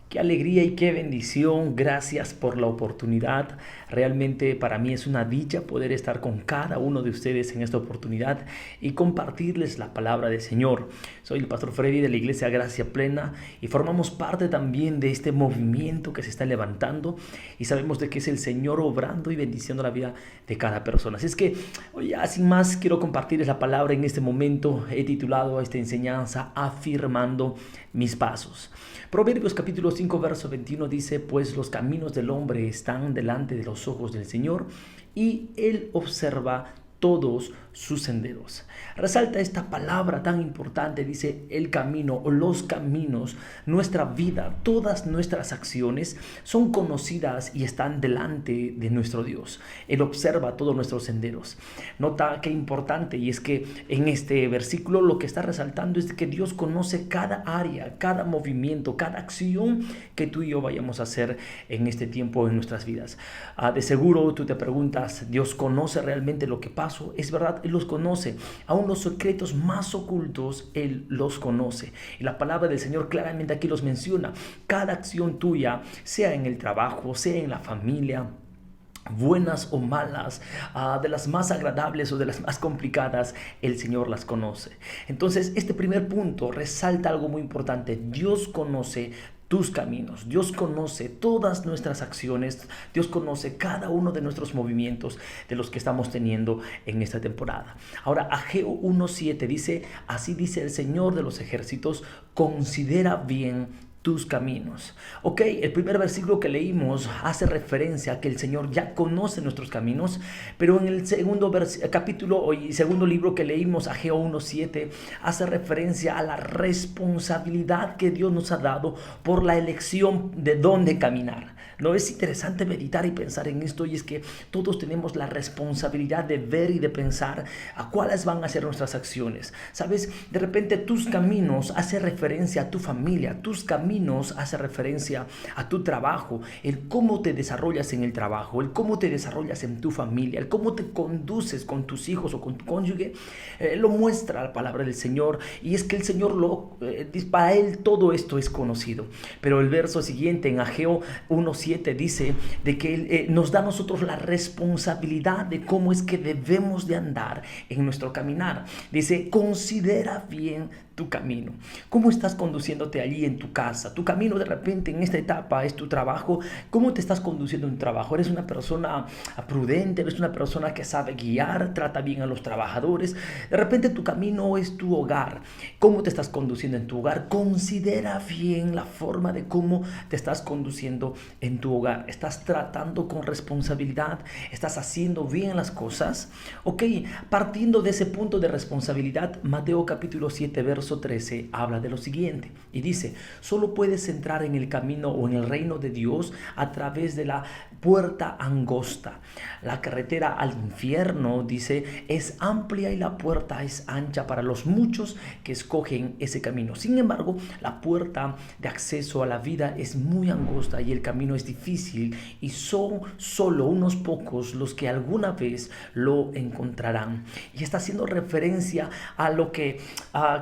Qué alegría y qué bendición. Gracias por la oportunidad. Realmente para mí es una dicha poder estar con cada uno de ustedes en esta oportunidad y compartirles la palabra del Señor. Soy el pastor Freddy de la Iglesia Gracia Plena y formamos parte también de este movimiento que se está levantando y sabemos de que es el Señor obrando y bendiciendo la vida de cada persona. Así es que, oye, sin más, quiero compartirles la palabra en este momento. He titulado a esta enseñanza Afirmando mis pasos. Proverbios capítulo 5 verso 21 dice: pues los caminos del hombre están delante de los ojos del Señor, y Él observa todos sus senderos. Resalta esta palabra tan importante, dice el camino o los caminos. Nuestra vida, todas nuestras acciones son conocidas y están delante de nuestro Dios. Él observa todos nuestros senderos. Nota qué importante, y es que en este versículo lo que está resaltando es que Dios conoce cada área, cada movimiento, cada acción que tú y yo vayamos a hacer en este tiempo en nuestras vidas. De seguro tú te preguntas: ¿Dios conoce realmente lo que pasa? Es verdad, Él los conoce. Aún los secretos más ocultos, Él los conoce. Y la palabra del Señor claramente aquí los menciona. Cada acción tuya, sea en el trabajo, sea en la familia, buenas o malas, de las más agradables o de las más complicadas, el Señor las conoce. Entonces, este primer punto resalta algo muy importante. Dios conoce tus caminos, Dios conoce todas nuestras acciones, Dios conoce cada uno de nuestros movimientos de los que estamos teniendo en esta temporada. Ahora, Ageo 1:7 dice: así dice el Señor de los ejércitos, considera bien tus caminos. Ok, el primer versículo que leímos hace referencia a que el Señor ya conoce nuestros caminos, pero en el segundo capítulo y segundo libro que leímos, Ageo 1:7, hace referencia a la responsabilidad que Dios nos ha dado por la elección de dónde caminar. No es interesante meditar y pensar en esto, y es que todos tenemos la responsabilidad de ver y de pensar a cuáles van a ser nuestras acciones. Sabes, de repente tus caminos hace referencia a tu familia, tus caminos hace referencia a tu trabajo, el cómo te desarrollas en el trabajo, el cómo te desarrollas en tu familia, el cómo te conduces con tus hijos o con tu cónyuge, lo muestra la palabra del Señor, y es que el Señor para Él todo esto es conocido. Pero el verso siguiente en Ageo 1:7 dice de que Él nos da a nosotros la responsabilidad de cómo es que debemos de andar en nuestro caminar. Dice: considera bien tu camino. ¿Cómo estás conduciéndote allí en tu casa? Tu camino de repente en esta etapa es tu trabajo. ¿Cómo te estás conduciendo en tu trabajo? ¿Eres una persona prudente? ¿Eres una persona que sabe guiar? ¿Trata bien a los trabajadores? De repente tu camino es tu hogar. ¿Cómo te estás conduciendo en tu hogar? Considera bien la forma de cómo te estás conduciendo en tu hogar. ¿Estás tratando con responsabilidad? ¿Estás haciendo bien las cosas? Ok, partiendo de ese punto de responsabilidad, Mateo capítulo 7 verso 13 habla de lo siguiente y dice: solo puedes entrar en el camino o en el reino de Dios a través de la puerta angosta. La carretera al infierno, dice, es amplia y la puerta es ancha para los muchos que escogen ese camino. Sin embargo, la puerta de acceso a la vida es muy angosta y el camino es difícil, y son solo unos pocos los que alguna vez lo encontrarán. Y está haciendo referencia a lo que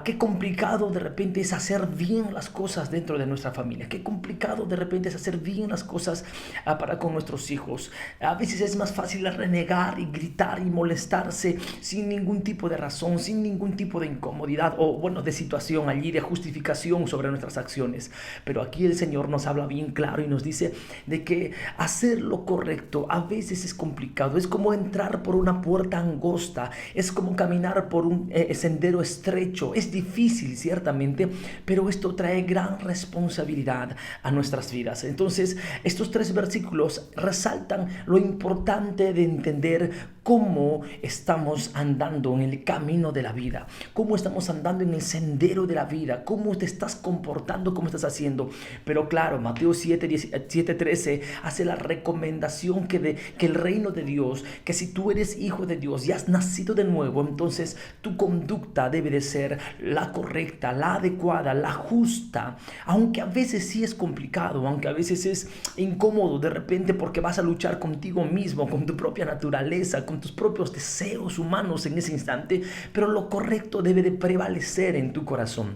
qué complicado de repente es hacer bien las cosas dentro de nuestra familia. Qué complicado de repente es hacer bien las cosas para con nuestros hijos. A veces es más fácil renegar y gritar y molestarse sin ningún tipo de razón, sin ningún tipo de incomodidad o de situación allí, de justificación sobre nuestras acciones. Pero aquí el Señor nos habla bien claro y nos dice de que hacer lo correcto a veces es complicado. Es como entrar por una puerta angosta, es como caminar por un sendero estrecho. Es difícil, ciertamente, pero esto trae gran responsabilidad a nuestras vidas. Entonces, estos tres versículos resaltan lo importante de entender cómo estamos andando en el camino de la vida, cómo estamos andando en el sendero de la vida, cómo te estás comportando, cómo estás haciendo. Pero claro, Mateo 7:13 hace la recomendación que el reino de Dios, que si tú eres hijo de Dios y has nacido de nuevo, entonces tu conducta debe de ser la correcta, la adecuada, la justa, aunque a veces sí es complicado, aunque a veces es incómodo de repente, porque vas a luchar contigo mismo, con tu propia naturaleza, con tus propios deseos humanos en ese instante, pero lo correcto debe de prevalecer en tu corazón.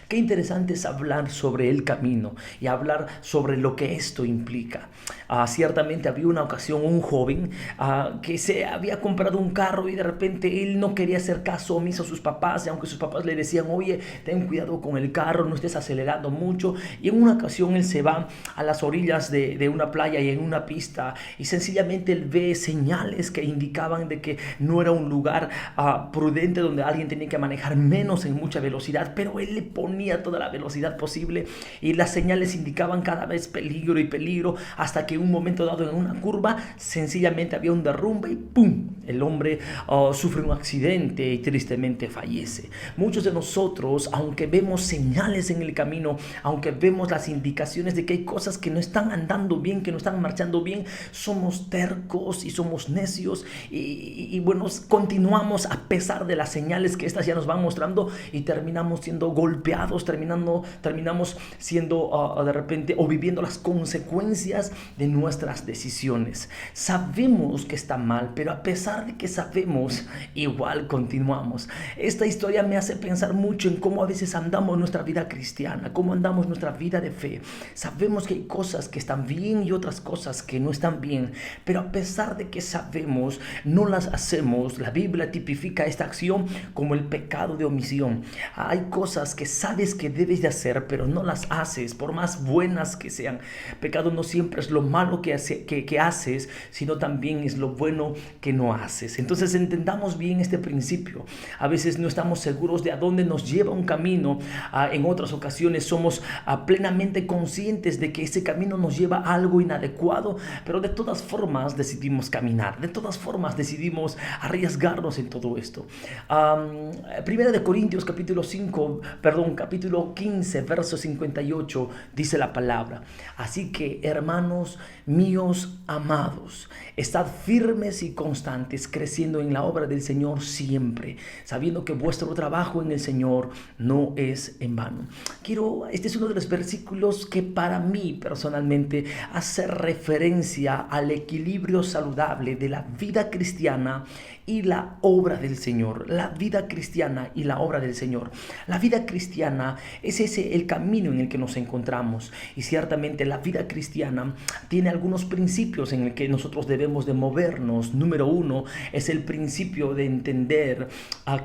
Qué interesante es hablar sobre el camino y hablar sobre lo que esto implica. Ciertamente había una ocasión un joven que se había comprado un carro y de repente él no quería hacer caso omiso a sus papás, y aunque sus papás le decían, oye, ten cuidado con el carro, no estés acelerando mucho. Y en una ocasión él se va a las orillas de una playa y en una pista, y sencillamente él ve señales que indicaban de que no era un lugar prudente donde alguien tenía que manejar menos en mucha velocidad, pero él le ponía toda la velocidad posible y las señales indicaban cada vez peligro y peligro, hasta que en un momento dado en una curva sencillamente había un derrumbe y ¡pum! El hombre sufre un accidente y tristemente fallece. Muchos de nosotros, aunque vemos señales en el camino, aunque vemos las indicaciones de que hay cosas que no están andando bien, que no están marchando bien, somos tercos y somos necios y bueno, continuamos a pesar de las señales que estas ya nos van mostrando, y terminamos siendo golpeados, terminamos siendo de repente o viviendo las consecuencias de nuestras decisiones. Sabemos que está mal, pero a pesar de que sabemos, igual continuamos. Esta historia me hace pensar mucho en cómo a veces andamos nuestra vida cristiana, cómo andamos nuestra vida de fe. Sabemos que hay cosas que están bien y otras cosas que no están bien, pero a pesar de que sabemos, no las hacemos. La Biblia tipifica esta acción como el pecado de omisión. Hay cosas que sabes que debes de hacer, pero no las haces, por más buenas que sean. Pecado no siempre es lo malo que haces, sino también es lo bueno que no haces. Entonces entendamos bien este principio. A veces no estamos seguros de a dónde nos lleva un camino. En otras ocasiones somos plenamente conscientes de que ese camino nos lleva a algo inadecuado, pero de todas formas decidimos caminar, de todas formas decidimos arriesgarnos en todo esto. Primera de Corintios capítulo 15 verso 58 dice la palabra: así que, hermanos míos amados, estad firmes y constantes, creciendo en la obra del Señor siempre, sabiendo que vuestro trabajo en el Señor no es en vano. Este es uno de los versículos que para mí personalmente hace referencia al equilibrio saludable de la vida cristiana y la obra del Señor. La vida cristiana y la obra del Señor. La vida cristiana es el camino en el que nos encontramos, y ciertamente la vida cristiana tiene algunos principios en el que nosotros debemos de movernos. Número uno es el principio de entender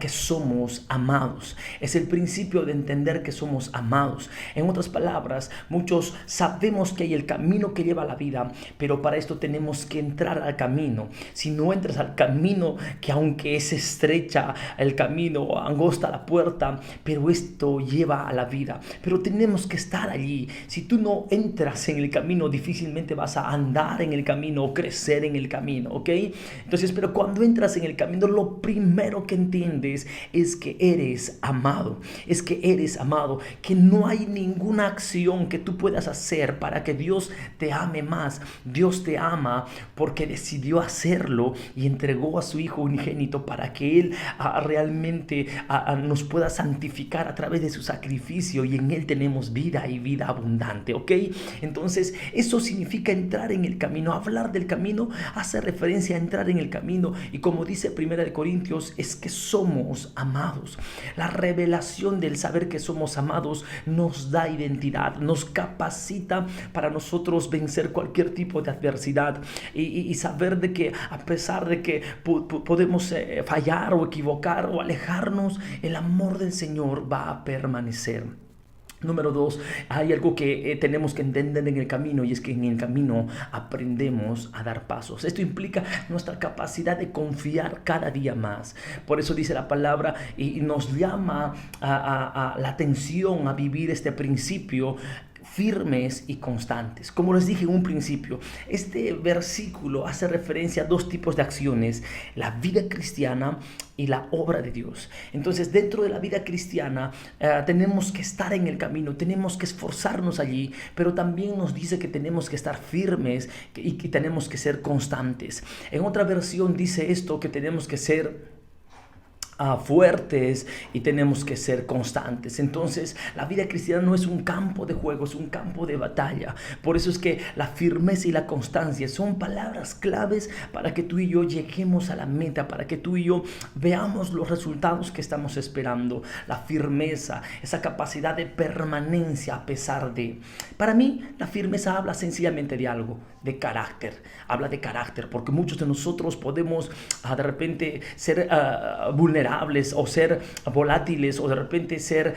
que somos amados. Es el principio de entender que somos amados. En otras palabras, muchos sabemos que hay el camino que lleva a la vida, pero para esto tenemos que entrar al camino. Si no entras al camino, que aunque es estrecha el camino, angosta la puerta, pero esto lleva a la vida. Pero tenemos que estar allí. Si tú no entras en el camino, difícilmente vas a andar en el camino o crecer en el camino, ¿ok? Entonces, pero cuando entras en el camino, lo primero que entiendes es que eres amado. Es que eres amado, que no hay ninguna acción que tú puedas hacer para que Dios te ame más. Dios te ama porque decidió hacerlo y entregó a su Hijo unigénito para que Él realmente nos pueda santificar a través de su sacrificio, y en Él tenemos vida y vida abundante, ¿ok? Entonces eso significa entrar en el camino. Hablar del camino hace referencia a entrar en el camino, y como dice Primera de Corintios, es que somos amados. La revelación del saber que somos amados nos da identidad, nos capacita para nosotros vencer cualquier tipo de adversidad y saber de que a pesar de que podemos fallar o equivocar o alejarnos, el amor del Señor va a permanecer. Número 2, hay algo que tenemos que entender en el camino, y es que en el camino aprendemos a dar pasos. Esto implica nuestra capacidad de confiar cada día más. Por eso dice la palabra y nos llama a la atención a vivir este principio: firmes y constantes. Como les dije en un principio, este versículo hace referencia a dos tipos de acciones: la vida cristiana y la obra de Dios. Entonces, dentro de la vida cristiana tenemos que estar en el camino, tenemos que esforzarnos allí, pero también nos dice que tenemos que estar firmes y que tenemos que ser constantes. En otra versión dice esto, que tenemos que ser fuertes y tenemos que ser constantes. Entonces la vida cristiana no es un campo de juego, es un campo de batalla. Por eso es que la firmeza y la constancia son palabras claves para que tú y yo lleguemos a la meta, para que tú y yo veamos los resultados que estamos esperando. La firmeza, esa capacidad de permanencia a pesar de. Para mí la firmeza habla sencillamente de algo, de carácter. Habla de carácter, porque muchos de nosotros podemos de repente ser vulnerables o ser volátiles, o de repente ser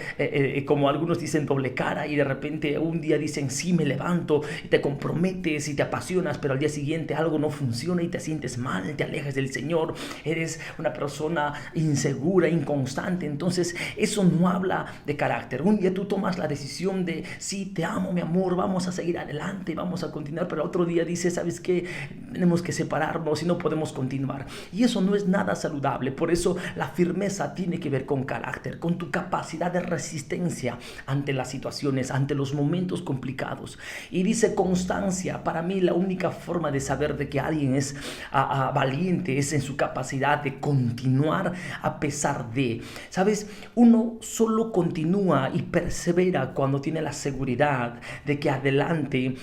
como algunos dicen, doble cara, y de repente un día dicen sí, me levanto, y te comprometes y te apasionas, pero al día siguiente algo no funciona y te sientes mal, te alejas del Señor, eres una persona insegura, inconstante. Entonces eso no habla de carácter. Un día tú tomas la decisión de sí, te amo mi amor, vamos a seguir adelante, vamos a continuar, pero otro día dices, ¿sabes qué? Tenemos que separarnos y no podemos continuar, y eso no es nada saludable. Por eso la firmeza tiene que ver con carácter, con tu capacidad de resistencia ante las situaciones, ante los momentos complicados. Y dice constancia. Para mí la única forma de saber de que alguien es valiente es en su capacidad de continuar a pesar de. ¿Sabes? Uno solo continúa y persevera cuando tiene la seguridad de que adelante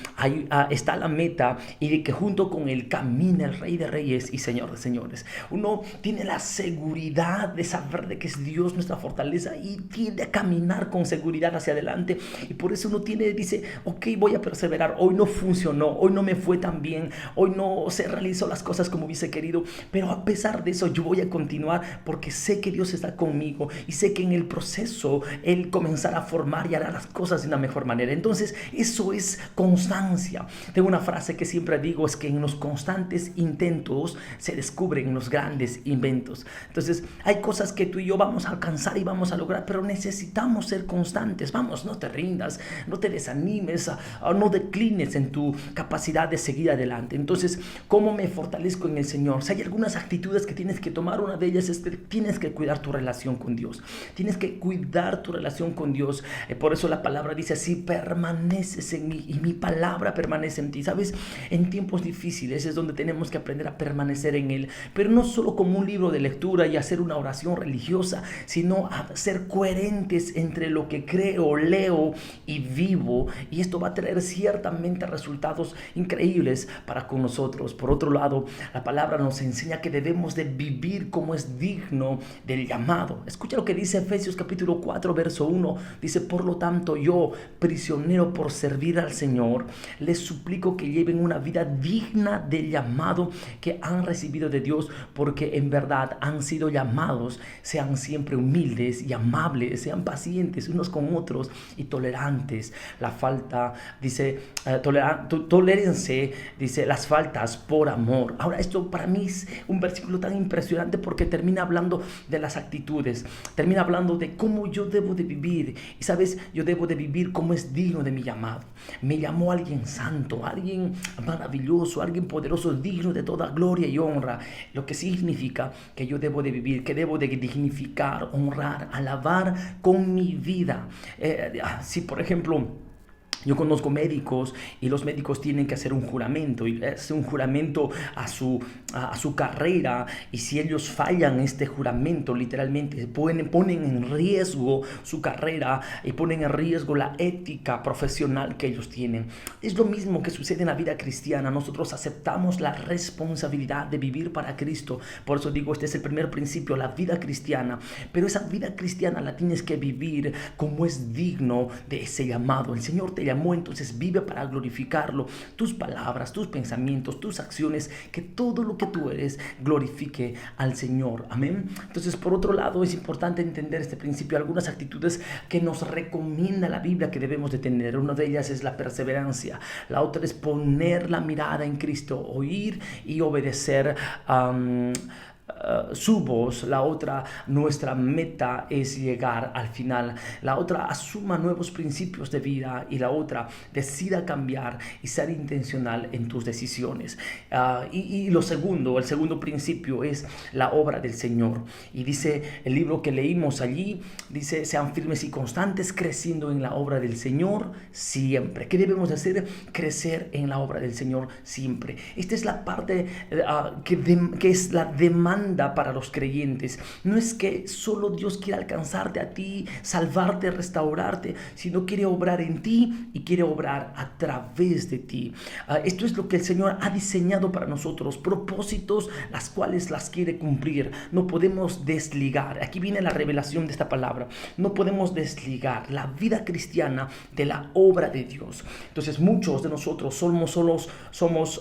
está la meta y de que junto con él camina el Rey de Reyes y Señor de Señores. Uno tiene la seguridad de saber de que es Dios nuestra fortaleza y tiende a caminar con seguridad hacia adelante, y por eso uno dice, ok, voy a perseverar. Hoy no funcionó, hoy no me fue tan bien, hoy no se realizó las cosas como hubiese querido, pero a pesar de eso yo voy a continuar porque sé que Dios está conmigo y sé que en el proceso Él comenzará a formar y hará las cosas de una mejor manera. Entonces eso es constancia. Tengo una frase que siempre digo, es que en los constantes intentos se descubren los grandes inventos. Entonces hay cosas que tú y yo vamos a alcanzar y vamos a lograr, pero necesitamos ser constantes. Vamos, no te rindas, no te desanimes, no declines en tu capacidad de seguir adelante. Entonces, ¿cómo me fortalezco en el Señor? Si hay algunas actitudes que tienes que tomar, una de ellas es que tienes que cuidar tu relación con Dios. Tienes que cuidar tu relación con Dios. Por eso la palabra dice así, permaneces en mí y mi palabra permanece en ti. ¿Sabes? En tiempos difíciles es donde tenemos que aprender a permanecer en Él, pero no solo como un libro de lectura y hacer una oración religiosa, sino a ser coherentes entre lo que creo, leo y vivo, y esto va a traer ciertamente resultados increíbles para con nosotros. Por otro lado, la palabra nos enseña que debemos de vivir como es digno del llamado. Escucha lo que dice Efesios capítulo 4 verso 1, dice, por lo tanto yo, prisionero por servir al Señor, les suplico que lleven una vida digna del llamado que han recibido de Dios, porque en verdad han sido llamados. Sean siempre humildes y amables, sean pacientes unos con otros y tolerantes. La falta, dice, tolérense, dice, las faltas por amor. Ahora, esto para mí es un versículo tan impresionante porque termina hablando de las actitudes, termina hablando de cómo yo debo de vivir. Y sabes, yo debo de vivir como es digno de mi llamado. Me llamó alguien santo, alguien maravilloso, alguien poderoso, digno de toda gloria y honra, lo que significa que yo debo de vivir, que debo de dignificar, honrar, alabar con mi vida. Si por ejemplo yo conozco médicos y los médicos tienen que hacer un juramento, y es un juramento a su carrera, y si ellos fallan este juramento, literalmente ponen en riesgo su carrera y ponen en riesgo la ética profesional que ellos tienen. Es lo mismo que sucede en la vida cristiana. Nosotros aceptamos la responsabilidad de vivir para Cristo. Por eso digo, este es el primer principio, la vida cristiana. Pero esa vida cristiana la tienes que vivir como es digno de ese llamado. El Señor te llamó, entonces vive para glorificarlo. Tus palabras, tus pensamientos, tus acciones, que todo lo que tú eres glorifique al Señor. Amén. Entonces, por otro lado, es importante entender este principio, algunas actitudes que nos recomienda la Biblia que debemos de tener. Una de ellas es la perseverancia. La otra es poner la mirada en Cristo, oír y obedecer su voz. La otra, nuestra meta es llegar al final. La otra, asuma nuevos principios de vida. Y la otra, decida cambiar y ser intencional en tus decisiones. Y el segundo principio es la obra del Señor. Y dice el libro que leímos allí, dice, sean firmes y constantes, creciendo en la obra del Señor siempre. ¿Qué debemos hacer? Crecer en la obra del Señor siempre. Esta es la parte que es la demanda demanda para los creyentes no es que solo Dios quiere alcanzarte a ti, salvarte, restaurarte, sino quiere obrar en ti y quiere obrar a través de ti. Esto es lo que el Señor ha diseñado para nosotros, propósitos las cuales las quiere cumplir. No podemos desligar, aquí viene la revelación de esta palabra, no podemos desligar la vida cristiana de la obra de Dios. Entonces muchos de nosotros somos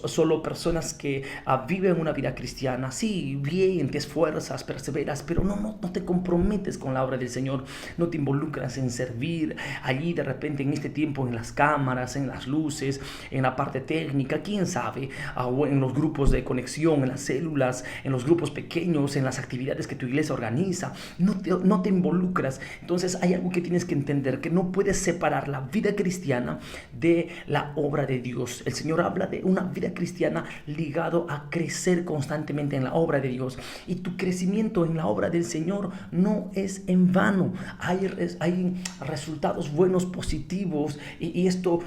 solo personas que viven una vida cristiana. Sí, bien, te esfuerzas, perseveras, pero no te comprometes con la obra del Señor, no te involucras en servir allí de repente en este tiempo, en las cámaras, en las luces, en la parte técnica, quién sabe, o en los grupos de conexión, en las células, en los grupos pequeños, en las actividades que tu iglesia organiza. No te involucras. Entonces hay algo que tienes que entender, que no puedes separar la vida cristiana de la obra de Dios. El Señor habla de una vida cristiana ligado a crecer constantemente en la obra de Dios, y tu crecimiento en la obra del Señor no es en vano. Hay resultados buenos, positivos, y esto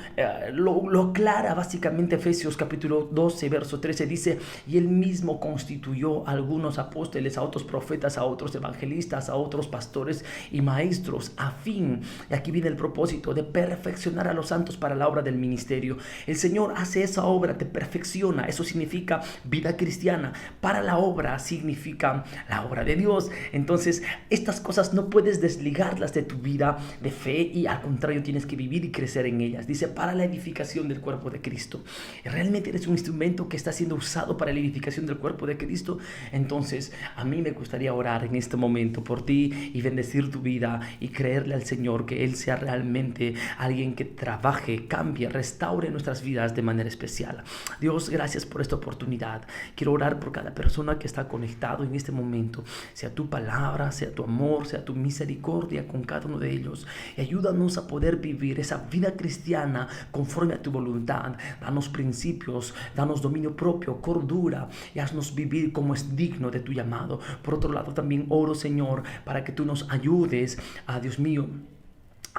lo aclara básicamente Efesios capítulo 12 verso 13. Dice: y él mismo constituyó a algunos apóstoles, a otros profetas, a otros evangelistas, a otros pastores y maestros, a fin, y aquí viene el propósito, de perfeccionar a los santos para la obra del ministerio. El Señor hace esa obra, te perfecciona. Eso significa vida cristiana. Para la obra significa la obra de Dios. Entonces estas cosas no puedes desligarlas de tu vida de fe, y al contrario tienes que vivir y crecer en ellas. Dice: para la edificación del cuerpo de Cristo. ¿Realmente eres un instrumento que está siendo usado para la edificación del cuerpo de Cristo? Entonces a mí me gustaría orar en este momento por ti y bendecir tu vida y creerle al Señor que Él sea realmente alguien que trabaje, cambie, restaure nuestras vidas de manera especial. Dios, gracias por esta oportunidad. Quiero orar por cada persona que está conectado en este momento. Sea tu palabra, sea tu amor, sea tu misericordia con cada uno de ellos, y ayúdanos a poder vivir esa vida cristiana conforme a tu voluntad. Danos principios, danos dominio propio, cordura, y haznos vivir como es digno de tu llamado. Por otro lado, también oro, Señor, para que tú nos ayudes, Dios mío,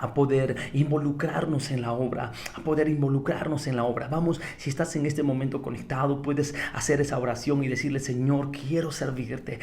a poder involucrarnos en la obra, Vamos, si estás en este momento conectado, puedes hacer esa oración y decirle: Señor, quiero servirte,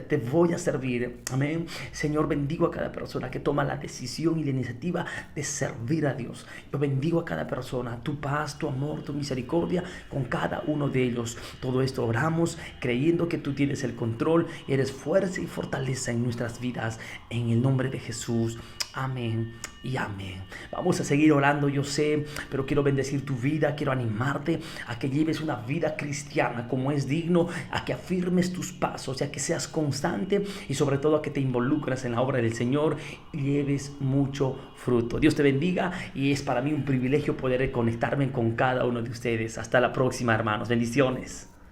te voy a servir. Amén. Señor, bendigo a cada persona que toma la decisión y la iniciativa de servir a Dios. Yo bendigo a cada persona, tu paz, tu amor, tu misericordia con cada uno de ellos. Todo esto oramos creyendo que tú tienes el control, eres fuerza y fortaleza en nuestras vidas, en el nombre de Jesús. Amén y amén. Vamos a seguir orando, yo sé, pero quiero bendecir tu vida, quiero animarte a que lleves una vida cristiana como es digno, a que afirmes tus pasos, a que seas constante, y sobre todo a que te involucres en la obra del Señor y lleves mucho fruto. Dios te bendiga, y es para mí un privilegio poder conectarme con cada uno de ustedes. Hasta la próxima, hermanos. Bendiciones.